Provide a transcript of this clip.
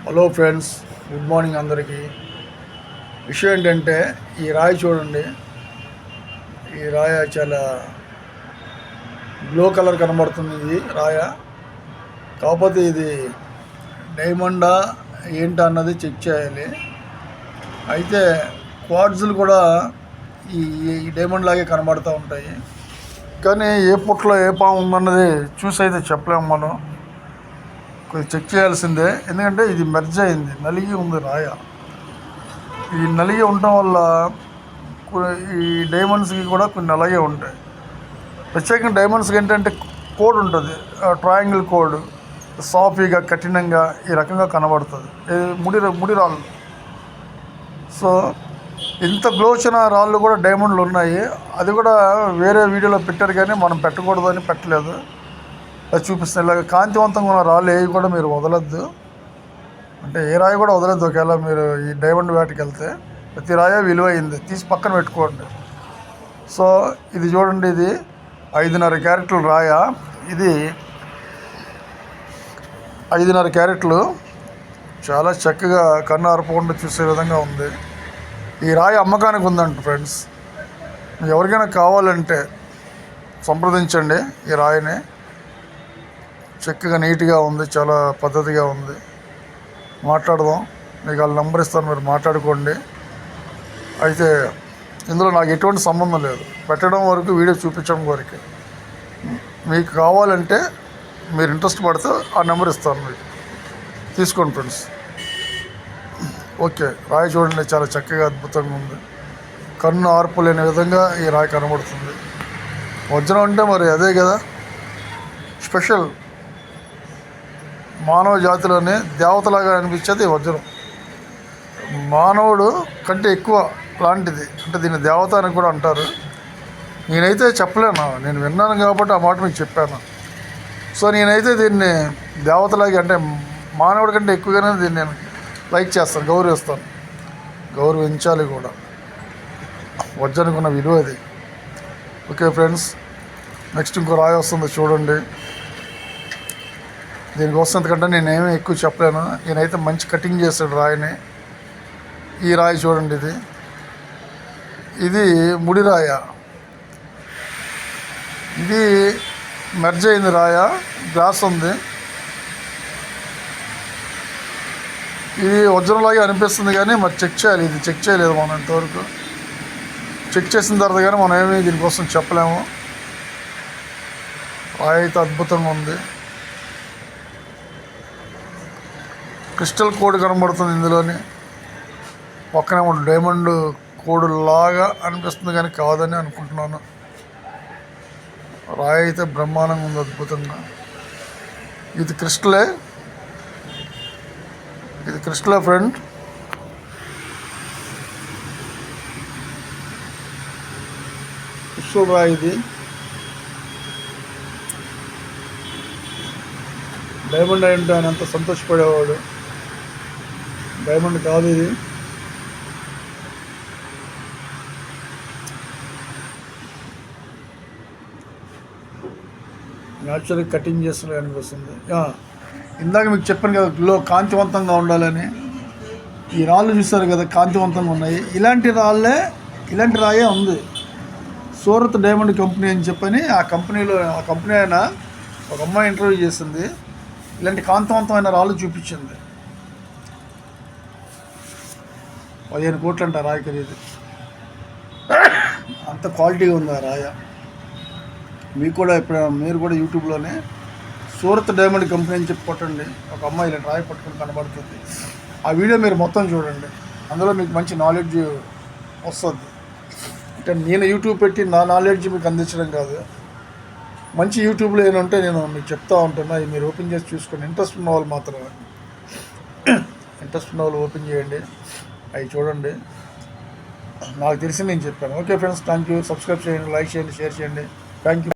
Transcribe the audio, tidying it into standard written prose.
Hello friends, good morning అందరికీ. విషయం ఏంటంటే ఈ రాయి చూడండి. ఈ రాయ చాలా బ్లూ కలర్ కనబడుతుంది. ఇది రాయ కాకపోతే ఇది డైమండా ఏంటా అన్నది చెక్ చేయాలి. అయితే క్వార్ట్జులు కూడా ఈ డైమండ్ లాగే కనబడుతూ ఉంటాయి. కానీ ఏ పుట్లో ఏ పాము ఉందన్నది చూసి అయితే చెప్పలేము. మనం కొంచెం చెక్ చేయాల్సిందే. ఎందుకంటే ఇది మెర్జ్ అయింది, నలిగి ఉంది రాయ. ఈ నలిగి ఉండటం వల్ల ఈ డైమండ్స్కి కూడా కొన్ని అలాగే ఉంటాయి. ప్రత్యేకంగా డైమండ్స్కి ఏంటంటే కోడ్ ఉంటుంది, ట్రయాంగిల్ కోడ్, సాఫీగా కఠినంగా ఈ రకంగా కనబడుతుంది ముడి రాళ్ళు. సో ఇంత గ్లో వచ్చిన రాళ్ళు కూడా డైమండ్లు ఉన్నాయి. అది కూడా వేరే వీడియోలో పెట్టారు కానీ మనం పెట్టకూడదు అని పెట్టలేదు. అది చూపిస్తాను. ఇలాగ కాంతివంతంగా ఉన్న రాళ్ళు ఏవి కూడా మీరు వదలొద్దు. అంటే ఏ రాయి కూడా వదలొద్దు. ఒకవేళ మీరు ఈ డైమండ్ వేటకి వెళ్తే ప్రతి రాయ విలువైంది, తీసి పక్కన పెట్టుకోండి. సో ఇది చూడండి, ఇది 5.5 క్యారెట్లు రాయ. ఇది 5.5 క్యారెట్లు. చాలా చక్కగా కన్ను అరపకుండా చూసే విధంగా ఉంది. ఈ రాయి అమ్మకానికి ఉందంట ఫ్రెండ్స్. ఎవరికైనా కావాలంటే సంప్రదించండి. ఈ రాయిని చక్కగా నీట్గా ఉంది, చాలా పద్ధతిగా ఉంది. మాట్లాడదాం, మీకు వాళ్ళ నెంబర్ ఇస్తాను, మీరు మాట్లాడుకోండి. అయితే ఇందులో నాకు ఎటువంటి సంబంధం లేదు, పెట్టడం వరకు వీడియో చూపించడం వరకు. మీకు కావాలంటే మీరు ఇంట్రెస్ట్ పడితే ఆ నెంబర్ ఇస్తాను, మీకు తీసుకోండి ఫ్రెండ్స్. ఓకే, రాయి చూడండి, చాలా చక్కగా అద్భుతంగా ఉంది. కన్ను ఆర్పు లేని విధంగా ఈ రాయి కనబడుతుంది. వజ్రం అంటే మరి అదే కదా స్పెషల్. మానవ జాతిలోనే దేవతలాగా అనిపించేది వజ్రం. మానవుడు కంటే ఎక్కువ లాంటిది, అంటే దీన్ని దేవత అని కూడా అంటారు. నేనైతే చెప్పలేను, నేను విన్నాను కాబట్టి ఆ మాట మీకు చెప్పాను. సో నేనైతే దీన్ని దేవతలాగా, అంటే మానవుడి కంటే ఎక్కువగానే దీన్ని నేను లైక్ చేస్తాను, గౌరవిస్తాను, గౌరవించాలి కూడా. వజ్రానికి ఉన్న విలువ అది. ఓకే ఫ్రెండ్స్, నెక్స్ట్ ఇంకో రాయి వస్తుంది చూడండి. దీనికోసం ఎందుకంటే నేనేమీ ఎక్కువ చెప్పలేను. ఈయనైతే మంచి కటింగ్ చేశాడు రాయిని. ఈ రాయి చూడండి, ఇది ముడి రాయ. ఇది మెర్జ్ అయింది రాయ, గ్లాస్ ఉంది. ఇది వజ్రంలాగే అనిపిస్తుంది కానీ మరి చెక్ చేయాలి. ఇది చెక్ చేయలేదు మనం ఇంతవరకు. చెక్ చేసిన తర్వాత కానీ మనం ఏమీ దీనికోసం చెప్పలేము. రాయి అయితే అద్భుతంగా ఉంది. క్రిస్టల్ కోడ్ కనబడుతుంది ఇందులోని. పక్కనే డైమండ్ కోడ్ లాగా అనిపిస్తుంది కానీ కాదని అనుకుంటున్నాను. రాయి అయితే బ్రహ్మాండంగా ఉంది, అద్భుతంగా. ఇది క్రిస్టలే ఫ్రెండ్. క్రిస్టల్ రాయి ఇది. డైమండ్ అయి ఉంటే ఆయన అంత సంతోషపడేవాడు. డైమండ్ కాదు ఇది. న్యాచురల్గా కటింగ్ చేస్తున్నా అనిపిస్తుంది. ఇందాక మీకు చెప్పాను కదా, గ్లో కాంతివంతంగా ఉండాలని. ఈ రాళ్ళు చూస్తారు కదా, కాంతివంతంగా ఉన్నాయి. ఇలాంటి రాయే ఉంది. సూరత్ డైమండ్ కంపెనీ అని చెప్పని ఆ కంపెనీ అయినా ఒక అమ్మాయి ఇంటర్వ్యూ చేసింది. ఇలాంటి కాంతివంతమైన రాళ్ళు చూపించింది. 15 కోట్లు అంట రాయి ఖరీదు. అంత క్వాలిటీగా ఉంది ఆ రాయ. మీరు కూడా యూట్యూబ్లోనే సూరత్ డైమండ్ కంపెనీ అని చెప్పి కొట్టండి. ఒక అమ్మాయి ఇలా రాయి పట్టుకుని కనబడుతుంది. ఆ వీడియో మీరు మొత్తం చూడండి, అందులో మీకు మంచి నాలెడ్జ్ వస్తుంది. అంటే నేను యూట్యూబ్ పెట్టి నా నాలెడ్జ్ మీకు అందించడం కాదు. మంచి యూట్యూబ్లో ఏమంటే నేను మీకు చెప్తా ఉంటున్నా. ఇది మీరు ఓపెన్ చేసి చూసుకోండి. ఇంట్రెస్ట్ ఉన్న వాళ్ళు మాత్రమే, ఓపెన్ చేయండి, అవి చూడండి. నాకు తెలిసి నేను చెప్పాను. Okay friends, thank you. Subscribe చేయండి, లైక్ చేయండి, షేర్ చేయండి. Thank you.